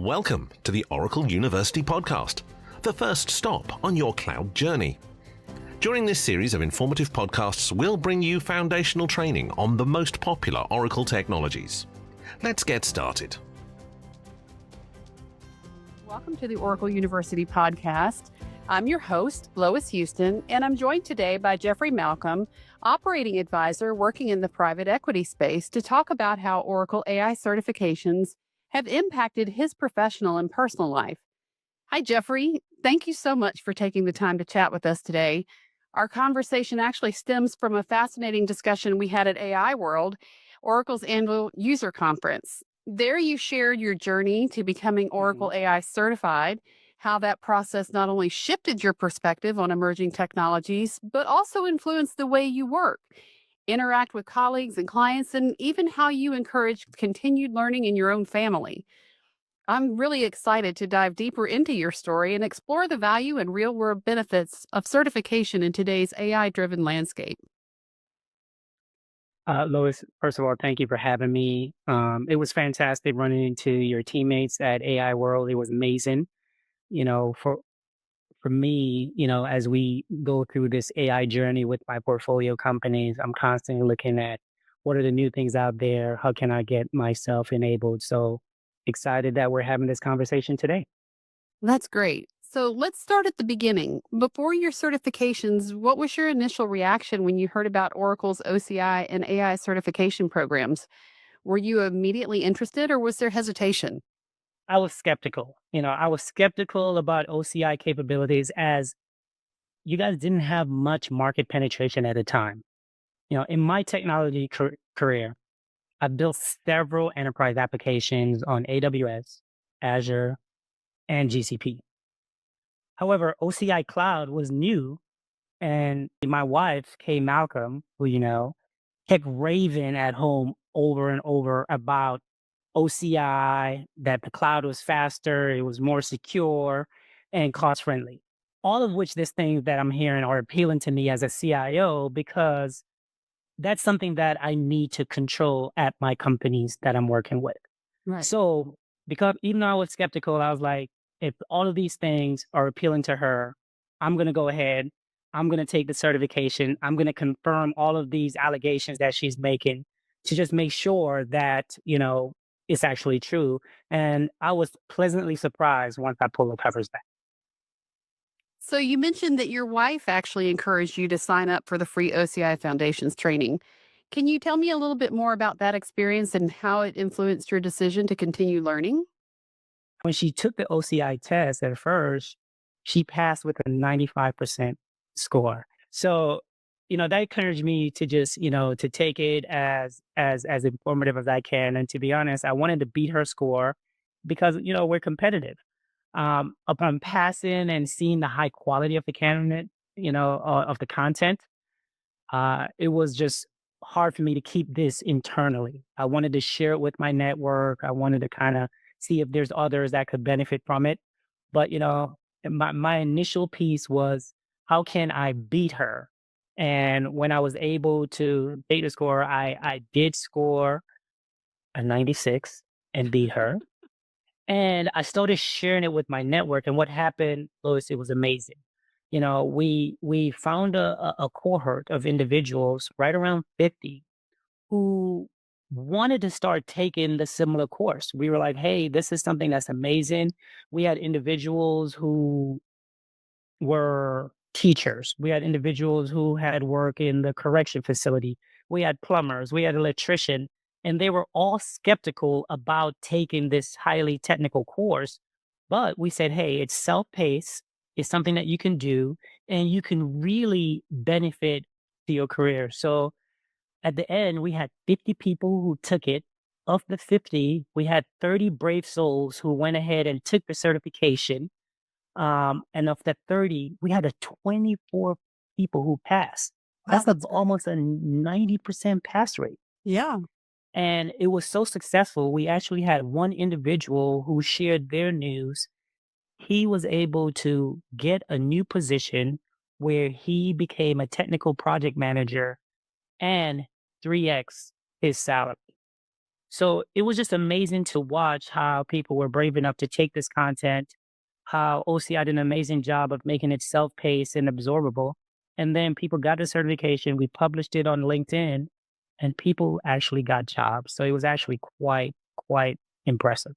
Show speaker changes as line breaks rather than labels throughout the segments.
Welcome to the Oracle University podcast, the first stop on your cloud journey. During this series of informative podcasts, we'll bring you foundational training on the most popular Oracle technologies. Let's get started.
Welcome to the Oracle University podcast. I'm your host, Lois Houston, and I'm joined today by Jeffrey Malcolm, operating advisor working in the private equity space, to talk about how Oracle AI certifications have impacted his professional and personal life. Hi, Jeffrey. Thank you so much for taking the time to chat with us today. Our conversation actually stems from a fascinating discussion we had at AI World, Oracle's annual user conference. There you shared your journey to becoming Oracle AI certified, how that process not only shifted your perspective on emerging technologies, but also influenced the way you work, interact with colleagues and clients, and even how you encourage continued learning in your own family. I'm really excited to dive deeper into your story and explore the value and real-world benefits of certification in today's AI-driven landscape.
Lois, first of all, thank you for having me. It was fantastic running into your teammates at AI World. It was amazing. For me, as we go through this AI journey with my portfolio companies, I'm constantly looking at what are the new things out there? How can I get myself enabled? So excited that we're having this conversation today.
That's great. So let's start at the beginning. Before your certifications, what was your initial reaction when you heard about Oracle's OCI and AI certification programs? Were you immediately interested or was there hesitation?
I was skeptical. I was skeptical about OCI capabilities as you guys didn't have much market penetration at the time. In my technology career, I built several enterprise applications on AWS, Azure, and GCP. However, OCI Cloud was new, and my wife, Kay Malcolm, who kept raving at home over and over about OCI, that the cloud was faster, it was more secure, and cost friendly. All of which these things that I'm hearing are appealing to me as a CIO because that's something that I need to control at my companies that I'm working with.
Right.
So, because even though I was skeptical, I was like, if all of these things are appealing to her, I'm going to go ahead. I'm going to take the certification. I'm going to confirm all of these allegations that she's making to just make sure that, it's actually true. And I was pleasantly surprised once I pulled the covers back.
So you mentioned that your wife actually encouraged you to sign up for the free OCI Foundations training. Can you tell me a little bit more about that experience and how it influenced your decision to continue learning?
When she took the OCI test at first, she passed with a 95% score. So, that encouraged me to just, to take it as informative as I can. And to be honest, I wanted to beat her score because, we're competitive. Upon passing and seeing the high quality of the candidate, of the content, it was just hard for me to keep this internally. I wanted to share it with my network. I wanted to kind of see if there's others that could benefit from it. But, my initial piece was, how can I beat her? And when I was able to beat the score, I did score a 96 and beat her. And I started sharing it with my network. And what happened, Lois, it was amazing. We found a cohort of individuals, right around 50, who wanted to start taking the similar course. We were like, hey, this is something that's amazing. We had individuals who were teachers. We had individuals who had work in the correction facility. We had plumbers. We had electrician. And they were all skeptical about taking this highly technical course. But we said, hey, it's self-paced. It's something that you can do, and you can really benefit to your career. So at the end, we had 50 people who took it. Of the 50, we had 30 brave souls who went ahead and took the certification. And of the 30, we had a 24 people who passed.
Wow,
That's almost a 90% pass rate.
Yeah.
And it was so successful. We actually had one individual who shared their news. He was able to get a new position where he became a technical project manager and 3x his salary. So it was just amazing to watch how people were brave enough to take this content, how OCI did an amazing job of making it self-paced and absorbable. And then people got the certification. We published it on LinkedIn and people actually got jobs. So it was actually quite impressive.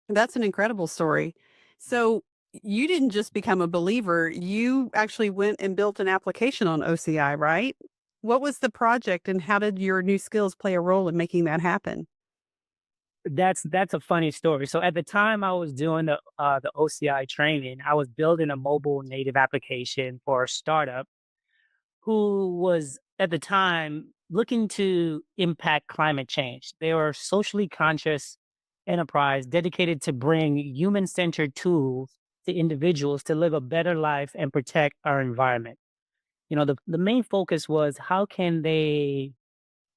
That's an incredible story. So you didn't just become a believer, you actually went and built an application on OCI, right? What was the project and how did your new skills play a role in making that happen?
That's a funny story. So at the time I was doing the OCI training, I was building a mobile native application for a startup who was at the time looking to impact climate change. They were a socially conscious enterprise dedicated to bring human-centered tools to individuals to live a better life and protect our environment. The main focus was how can they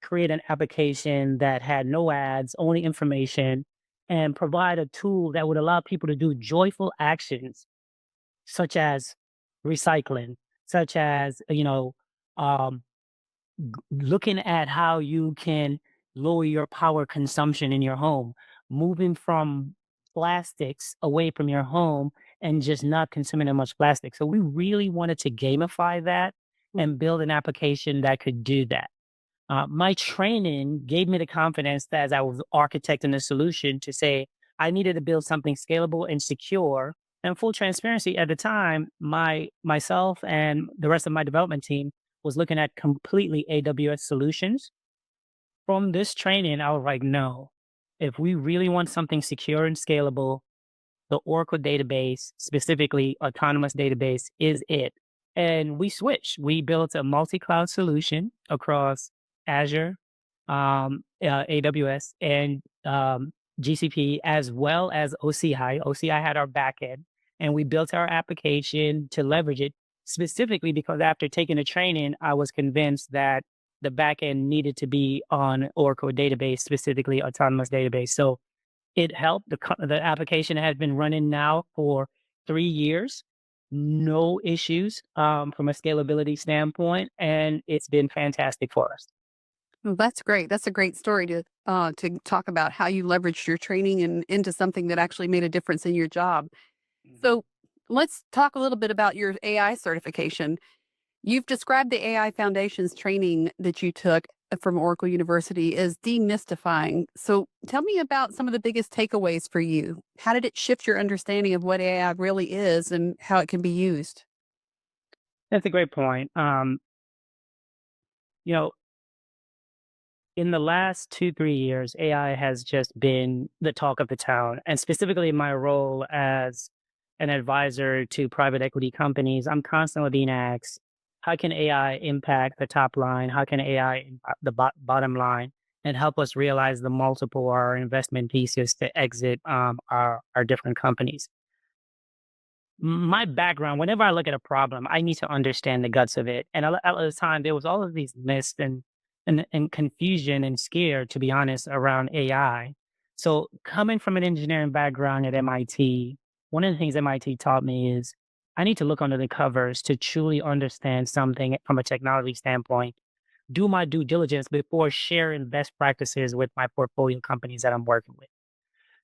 create an application that had no ads, only information, and provide a tool that would allow people to do joyful actions such as recycling, such as, um, looking at how you can lower your power consumption in your home, moving from plastics away from your home and just not consuming as much plastic. So we really wanted to gamify that and build an application that could do that. My training gave me the confidence that as I was architecting the solution to say I needed to build something scalable and secure. And full transparency at the time, myself and the rest of my development team was looking at completely AWS solutions. From this training, I was like, no, if we really want something secure and scalable, the Oracle database, specifically autonomous database, is it. And we switched. We built a multi-cloud solution across Azure, AWS, and GCP, as well as OCI. OCI had our backend, and we built our application to leverage it specifically because after taking the training, I was convinced that the backend needed to be on Oracle database, specifically autonomous database. So it helped. The application has been running now for 3 years, no issues, from a scalability standpoint, and it's been fantastic for us.
Well, that's great. That's a great story to talk about how you leveraged your training and into something that actually made a difference in your job.
Mhm.
So let's talk a little bit about your AI certification. You've described the AI Foundations training that you took from Oracle University as demystifying. So tell me about some of the biggest takeaways for you. How did it shift your understanding of what AI really is and how it can be used?
That's a great point. You know, in the last 2, 3 years, AI has just been the talk of the town. And specifically my role as an advisor to private equity companies, I'm constantly being asked, how can AI impact the top line? How can AI impact the bottom line and help us realize the multiple or our investment thesis to exit our different companies? My background, whenever I look at a problem, I need to understand the guts of it. And a lot of the time, there was all of these myths and confusion and scare, to be honest, around AI. So coming from an engineering background at MIT, one of the things MIT taught me is I need to look under the covers to truly understand something from a technology standpoint, do my due diligence before sharing best practices with my portfolio companies that I'm working with.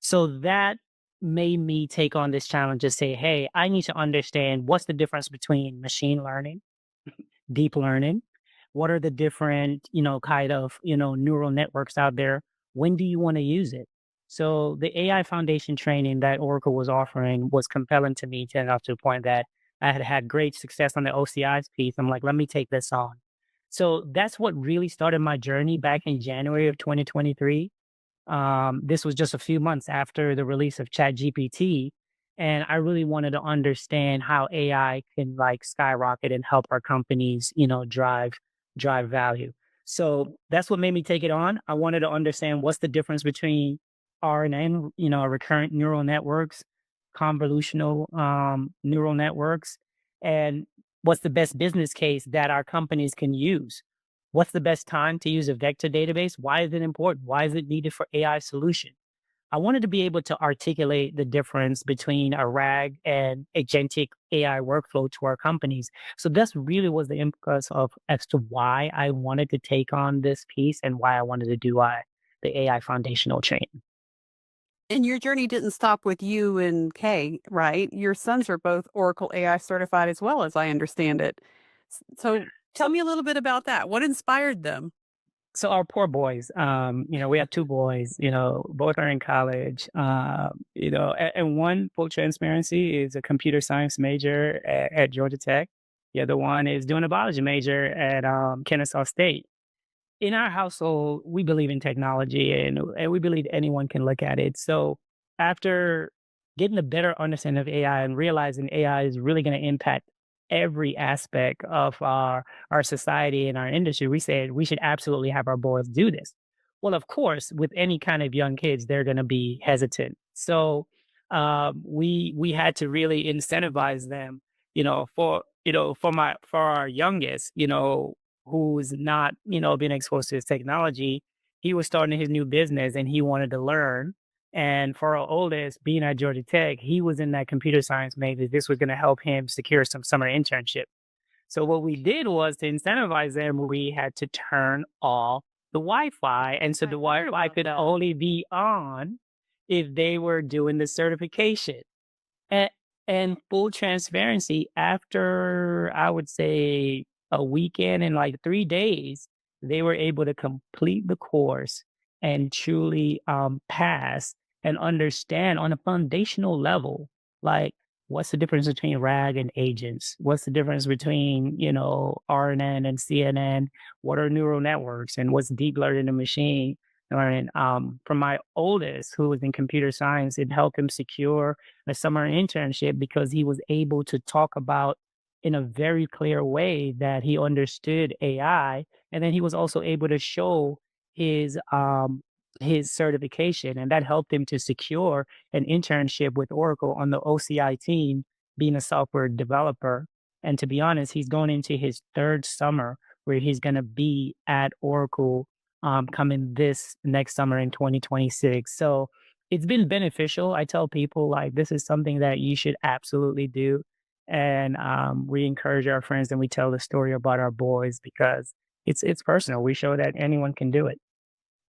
So that made me take on this challenge to say, hey, I need to understand what's the difference between machine learning, deep learning. What are the different, kind of, neural networks out there? When do you want to use it? So the AI foundation training that Oracle was offering was compelling to me to enough to the point that I had had great success on the OCI's piece. I'm like, let me take this on. So that's what really started my journey back in January of 2023. This was just a few months after the release of ChatGPT, and I really wanted to understand how AI can like skyrocket and help our companies, drive value. So that's what made me take it on. I wanted to understand what's the difference between RNN, recurrent neural networks, convolutional neural networks, and what's the best business case that our companies can use. What's the best time to use a vector database? Why is it important? Why is it needed for AI solution? I wanted to be able to articulate the difference between a RAG and agentic AI workflow to our companies. So that's really was the impetus of as to why I wanted to take on this piece and why I wanted to do I. the AI foundational training.
And your journey didn't stop with you and Kay, right? Your sons are both Oracle AI certified as well, as I understand it. So tell
So,
me a little bit about that. What inspired them?
so our poor boys, we have two boys, both are in college, and one, full transparency, is a computer science major at Georgia Tech. The other one is doing a biology major at Kennesaw State. In our household, we believe in technology, and we believe anyone can look at it. So after getting a better understanding of AI and realizing AI is really going to impact every aspect of our society and our industry, we said we should absolutely have our boys do this. Well, of course, with any kind of young kids, they're going to be hesitant. So we had to really incentivize them, for our youngest, who's not, been exposed to this technology. He was starting his new business and he wanted to learn. And for our oldest, being at Georgia Tech, he was in that computer science major. This was going to help him secure some summer internship. So what we did was to incentivize them, we had to turn off the Wi-Fi. And so the Wi-Fi could only be on if they were doing the certification. And, and full transparency, after I would say a weekend and like 3 days, they were able to complete the course and truly pass and understand on a foundational level, like what's the difference between RAG and agents? What's the difference between, RNN and CNN? What are neural networks and what's deep learning and machine learning? From my oldest, who was in computer science, it helped him secure a summer internship because he was able to talk about in a very clear way that he understood AI. And then he was also able to show his his certification, and that helped him to secure an internship with Oracle on the OCI team, being a software developer. And to be honest, he's going into his third summer where he's going to be at Oracle coming this next summer in 2026. So it's been beneficial. I tell people like this is something that you should absolutely do. And we encourage our friends and we tell the story about our boys because it's personal. We show that anyone can do it.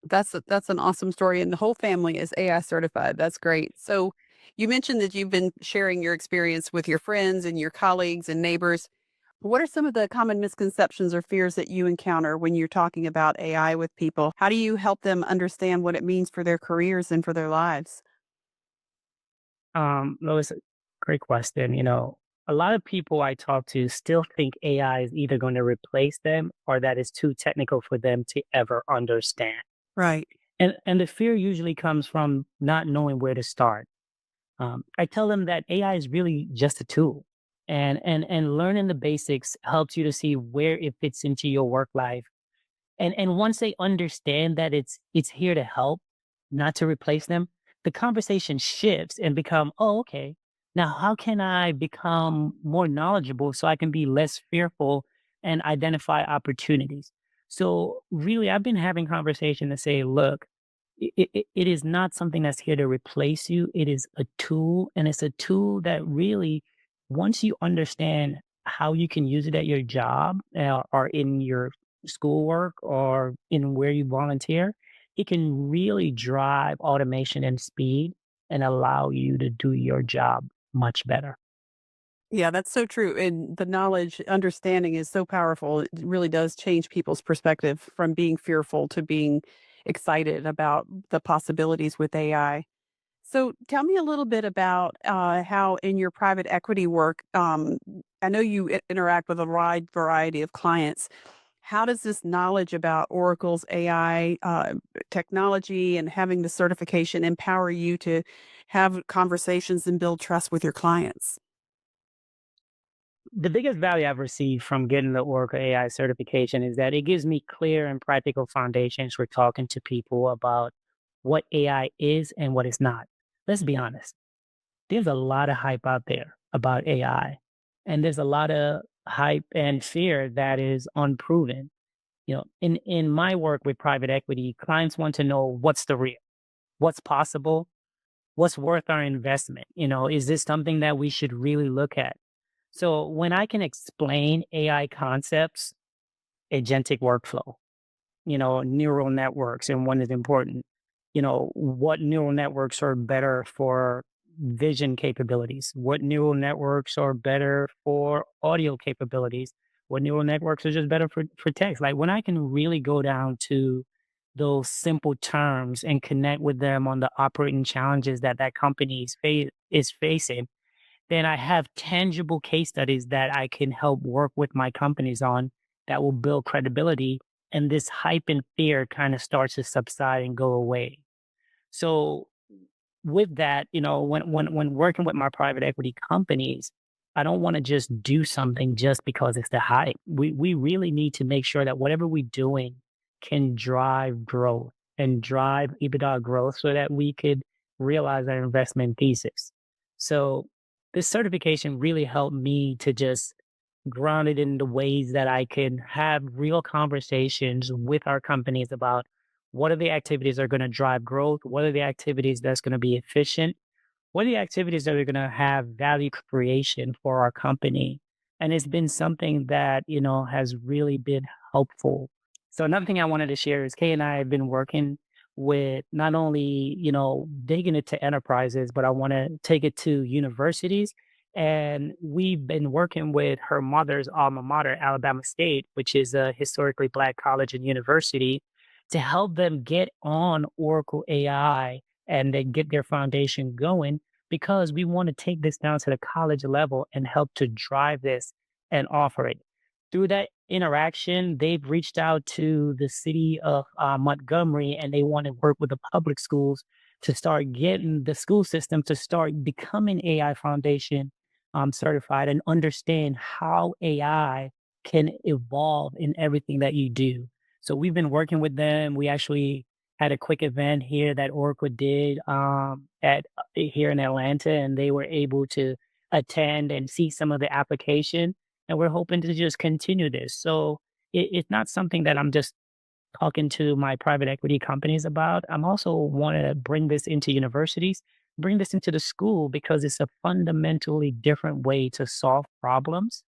That's an awesome story, and the whole family is AI certified. That's great. So, you mentioned that you've been sharing your experience with your friends and your colleagues and neighbors. What are some of the common misconceptions or fears that you encounter when you're talking about AI with people? How do you help them understand what it means for their careers and for their lives?
Lois, great question. A lot of people I talk to still think AI is either going to replace them or that it's too technical for them to ever understand.
Right.
And the fear usually comes from not knowing where to start. I tell them that AI is really just a tool, and learning the basics helps you to see where it fits into your work life. And once they understand that it's here to help, not to replace them, the conversation shifts and become, oh, okay. Now, how can I become more knowledgeable so I can be less fearful and identify opportunities? So really, I've been having conversation to say, look, it is not something that's here to replace you. It is a tool, and it's a tool that really, once you understand how you can use it at your job or in your schoolwork or in where you volunteer, it can really drive automation and speed and allow you to do your job much better.
Yeah, that's so true. And the knowledge, understanding is so powerful. It really does change people's perspective from being fearful to being excited about the possibilities with AI. So tell me a little bit about how in your private equity work, I know you interact with a wide variety of clients. How does this knowledge about Oracle's AI technology and having the certification empower you to have conversations and build trust with your clients?
The biggest value I've received from getting the Oracle AI certification is that it gives me clear and practical foundations for talking to people about what AI is and what it's not. Let's be honest. There's a lot of hype out there about AI, and there's a lot of hype and fear that is unproven. In my work with private equity, clients want to know what's the real, what's possible, what's worth our investment. Is this something that we should really look at? So when I can explain AI concepts, agentic workflow, neural networks and when it's important. What neural networks are better for vision capabilities? What neural networks are better for audio capabilities? What neural networks are just better for text? Like when I can really go down to those simple terms and connect with them on the operating challenges that that company is facing, then I have tangible case studies that I can help work with my companies on that will build credibility. And this hype and fear kind of starts to subside and go away. So with that, when working with my private equity companies, I don't want to just do something just because it's the hype. We really need to make sure that whatever we're doing can drive growth and drive EBITDA growth so that we could realize our investment thesis. So this certification really helped me to just ground it in the ways that I can have real conversations with our companies about what are the activities that are going to drive growth? What are the activities that's going to be efficient? What are the activities that are going to have value creation for our company? And it's been something that, has really been helpful. So another thing I wanted to share is Kay and I have been working with not only, digging it to enterprises, but I want to take it to universities. And we've been working with her mother's alma mater, Alabama State, which is a historically Black college and university, to help them get on Oracle AI and then get their foundation going because we want to take this down to the college level and help to drive this and offer it. Through that interaction, they've reached out to the city of Montgomery and they want to work with the public schools to start getting the school system to start becoming AI Foundation certified and understand how AI can evolve in everything that you do. So we've been working with them. We actually had a quick event here that Oracle did at here in Atlanta, and they were able to attend and see some of the application. And we're hoping to just continue this. So it's not something that I'm just talking to my private equity companies about. I'm also want to bring this into universities, bring this into the school because it's a fundamentally different way to solve problems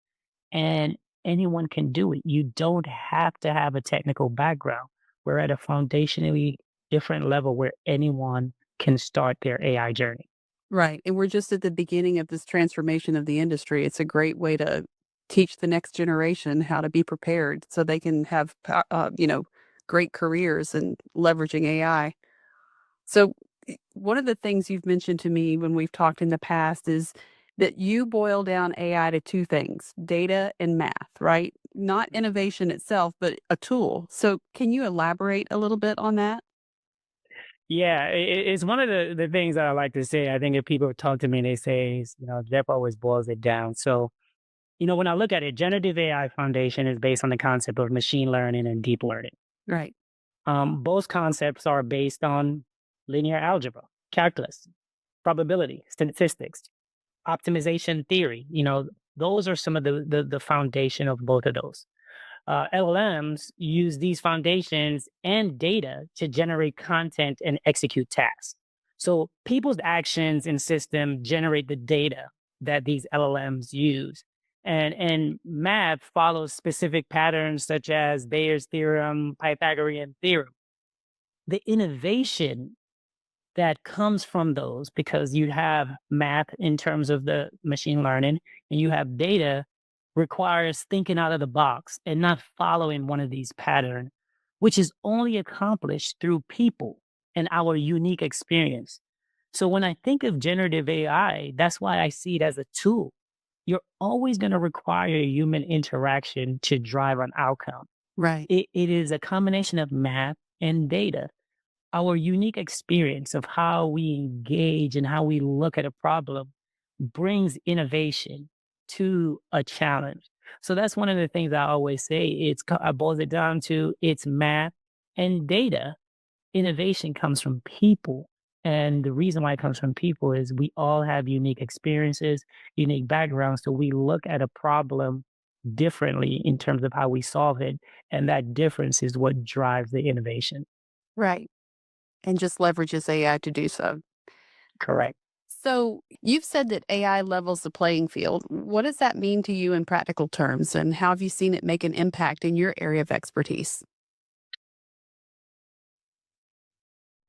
and anyone can do it. You don't have to have a technical background. We're at a foundationally different level where anyone can start their AI journey.
Right. And we're just at the beginning of this transformation of the industry. It's a great way to teach the next generation how to be prepared so they can have, great careers and leveraging AI. So, one of the things you've mentioned to me when we've talked in the past is that you boil down AI to two things, data and math, right? Not innovation itself, but a tool. So, can you elaborate a little bit on that?
Yeah, it's one of the things that I like to say. I think if people talk to me, they say, Jeff always boils it down. So, when I look at it, generative AI foundation is based on the concept of machine learning and deep learning.
Right.
Both concepts are based on linear algebra, calculus, probability, statistics, optimization theory. Those are some of the foundation of both of those. LLMs use these foundations and data to generate content and execute tasks. So people's actions and system generate the data that these LLMs use. And math follows specific patterns such as Bayes' theorem, Pythagorean theorem. The innovation that comes from those because you have math in terms of the machine learning and you have data requires thinking out of the box and not following one of these patterns, which is only accomplished through people and our unique experience. So when I think of generative AI, that's why I see it as a tool. You're always going to require human interaction to drive an outcome.
Right.
It is a combination of math and data, our unique experience of how we engage and how we look at a problem brings innovation to a challenge. So that's one of the things I always say. I boils it down to it's math and data. Innovation comes from people. And the reason why it comes from people is we all have unique experiences, unique backgrounds. So we look at a problem differently in terms of how we solve it. And that difference is what drives the innovation.
Right. And just leverages AI to do so.
Correct.
So, you've said that AI levels the playing field. What does that mean to you in practical terms? And how have you seen it make an impact in your area of expertise?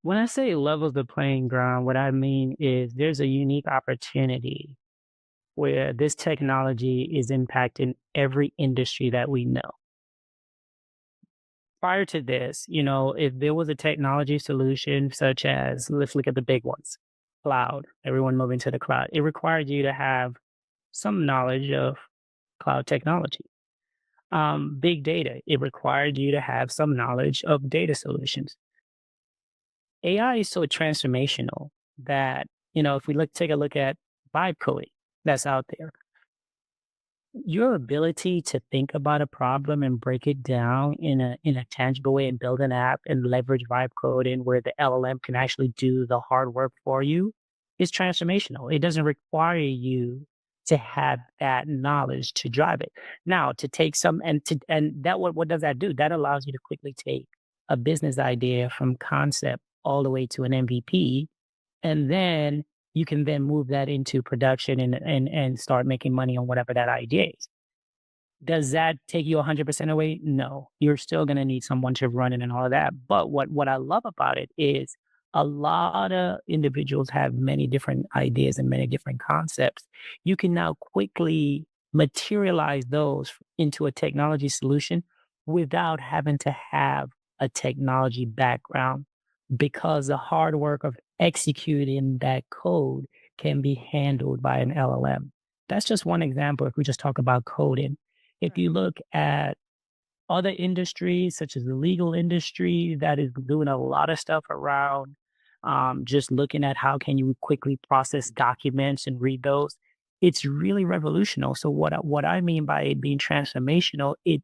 When I say levels the playing ground, what I mean is there's a unique opportunity where this technology is impacting every industry that we know. Prior to this, if there was a technology solution such as, let's look at the big ones, cloud, everyone moving to the cloud, it required you to have some knowledge of cloud technology. Big data, it required you to have some knowledge of data solutions. AI is so transformational that, if we take a look at vibe coding that's out there, your ability to think about a problem and break it down in a tangible way and build an app and leverage vibe coding where the LLM can actually do the hard work for you is transformational. It doesn't require you to have that knowledge to drive it. Now, to take some and that what does that do? That allows you to quickly take a business idea from concept all the way to an MVP, and then you can then move that into production and start making money on whatever that idea is. Does that take you 100% away? No. You're still going to need someone to run it and all of that. But what I love about it is a lot of individuals have many different ideas and many different concepts. You can now quickly materialize those into a technology solution without having to have a technology background, because the hard work of executing that code can be handled by an LLM. That's just one example if we just talk about coding. If you look at other industries, such as the legal industry, that is doing a lot of stuff around just looking at how can you quickly process documents and read those, it's really revolutionary. So what I mean by it being transformational, it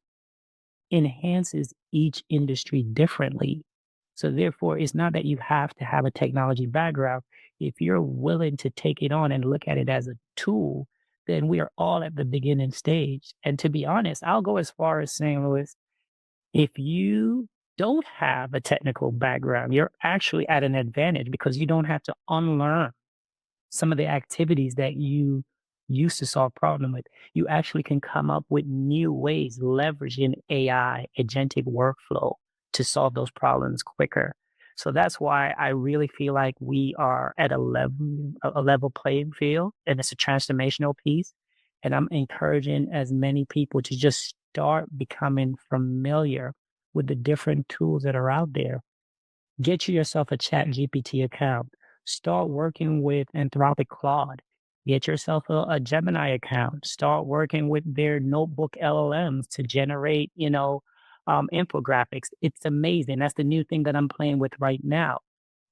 enhances each industry differently. So therefore, it's not that you have to have a technology background. If you're willing to take it on and look at it as a tool, then we are all at the beginning stage. And to be honest, I'll go as far as saying, Louis, if you don't have a technical background, you're actually at an advantage because you don't have to unlearn some of the activities that you used to solve problem with. You actually can come up with new ways leveraging AI, agentic workflow to solve those problems quicker. So that's why I really feel like we are at a level playing field, and it's a transformational piece. And I'm encouraging as many people to just start becoming familiar with the different tools that are out there. Get yourself a Chat GPT account. Start working with Anthropic Claude. Get yourself a Gemini account. Start working with their notebook LLMs to generate, infographics. It's amazing. That's the new thing that I'm playing with right now.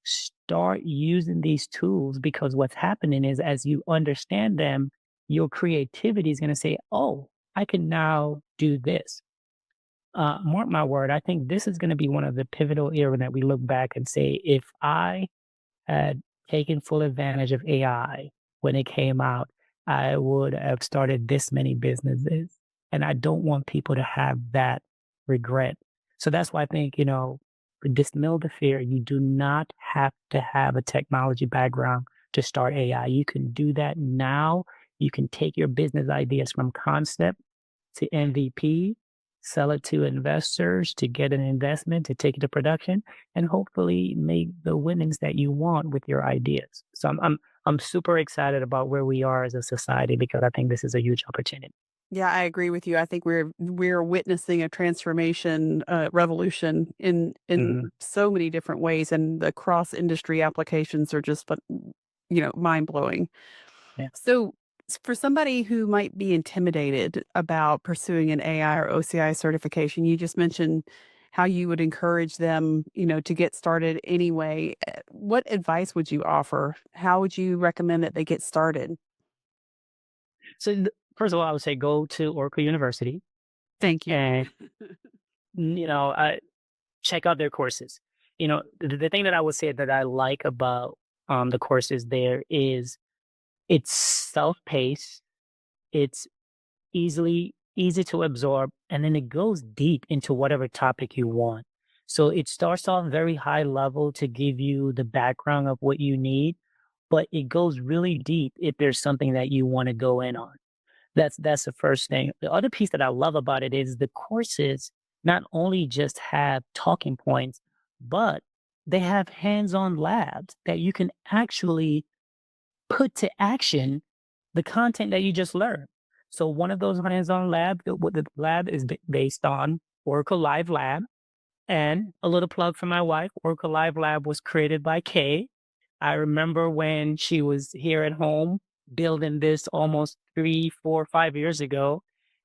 Start using these tools, because what's happening is as you understand them, your creativity is going to say, oh, I can now do this. Mark my word, I think this is going to be one of the pivotal era that we look back and say, if I had taken full advantage of AI when it came out, I would have started this many businesses. And I don't want people to have that regret. So that's why I think, distill the fear. You do not have to have a technology background to start AI. You can do that now. You can take your business ideas from concept to MVP, sell it to investors to get an investment to take it to production, and hopefully make the winnings that you want with your ideas. So I'm super excited about where we are as a society, because I think this is a huge opportunity.
Yeah, I agree with you. I think we're witnessing a transformation, revolution in
Mhm.
so many different ways, and the cross industry applications are just, mind blowing.
Yeah.
So, for somebody who might be intimidated about pursuing an AI or OCI certification, you just mentioned how you would encourage them, to get started anyway. What advice would you offer? How would you recommend that they get started?
So first of all, I would say go to Oracle University
Thank you.
and check out their courses. The thing that I would say that I like about the courses there is it's self-paced. It's easy to absorb, and then it goes deep into whatever topic you want. So it starts off very high level to give you the background of what you need, but it goes really deep if there's something that you want to go in on. That's the first thing. The other piece that I love about it is the courses not only just have talking points, but they have hands-on labs that you can actually put to action the content that you just learned. So one of those hands-on lab, what the lab is based on Oracle Live Lab. And a little plug for my wife, Oracle Live Lab was created by Kay. I remember when she was here at home building this almost 3, 4, 5 years ago.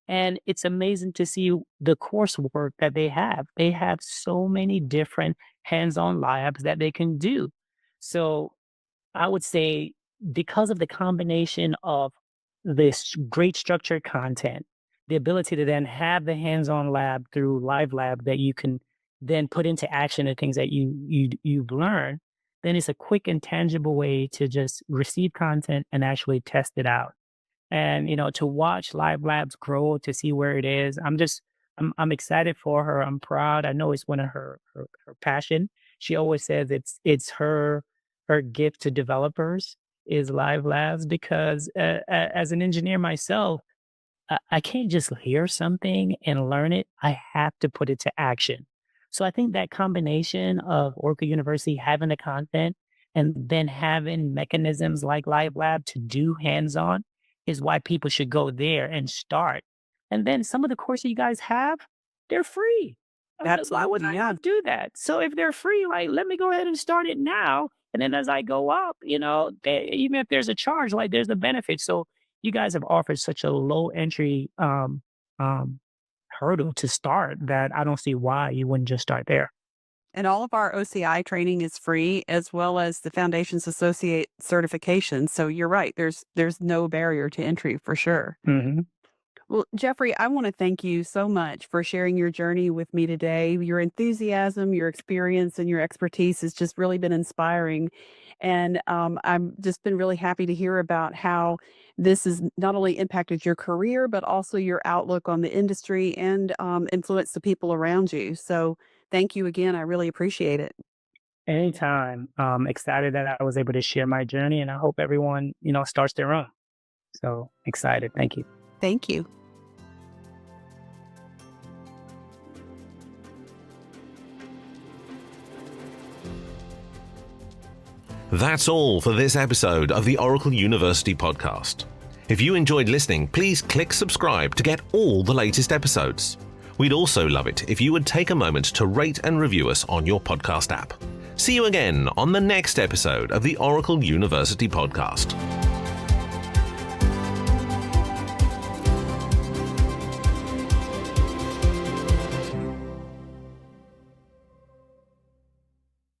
And it's amazing to see the coursework that they have. They have so many different hands-on labs that they can do. So I would say because of the combination of this great structured content, the ability to then have the hands-on lab through Live Lab that you can then put into action the things that you've learned, then it's a quick and tangible way to just receive content and actually test it out. And to watch Live Labs grow to see where it is, I'm excited for her. I'm proud. I know it's one of her passion. She always says it's her gift to developers is Live Labs because as an engineer myself, I can't just hear something and learn it. I have to put it to action. So I think that combination of Oracle University having the content and then having mechanisms like Live Lab to do hands-on is why people should go there and start. And then some of the courses you guys have, they're free. Why would I not do that? So if they're free, like, let me go ahead and start it now. And then as I go up, even if there's a charge, like there's a benefit. So you guys have offered such a low entry hurdle to start that I don't see why you wouldn't just start there.
And all of our OCI training is free, as well as the Foundations Associate certification. So you're right. There's no barrier to entry for sure.
Mm-hmm.
Well, Jeffrey, I want to thank you so much for sharing your journey with me today. Your enthusiasm, your experience, and your expertise has just really been inspiring. And I've just been really happy to hear about how this has not only impacted your career, but also your outlook on the industry and influenced the people around you. So thank you again. I really appreciate it.
Anytime. Excited that I was able to share my journey, and I hope everyone, starts their own. So excited. Thank you.
Thank you.
That's all for this episode of the Oracle University podcast. If you enjoyed listening, please click subscribe to get all the latest episodes. We'd also love it if you would take a moment to rate and review us on your podcast app. See you again on the next episode of the Oracle University podcast.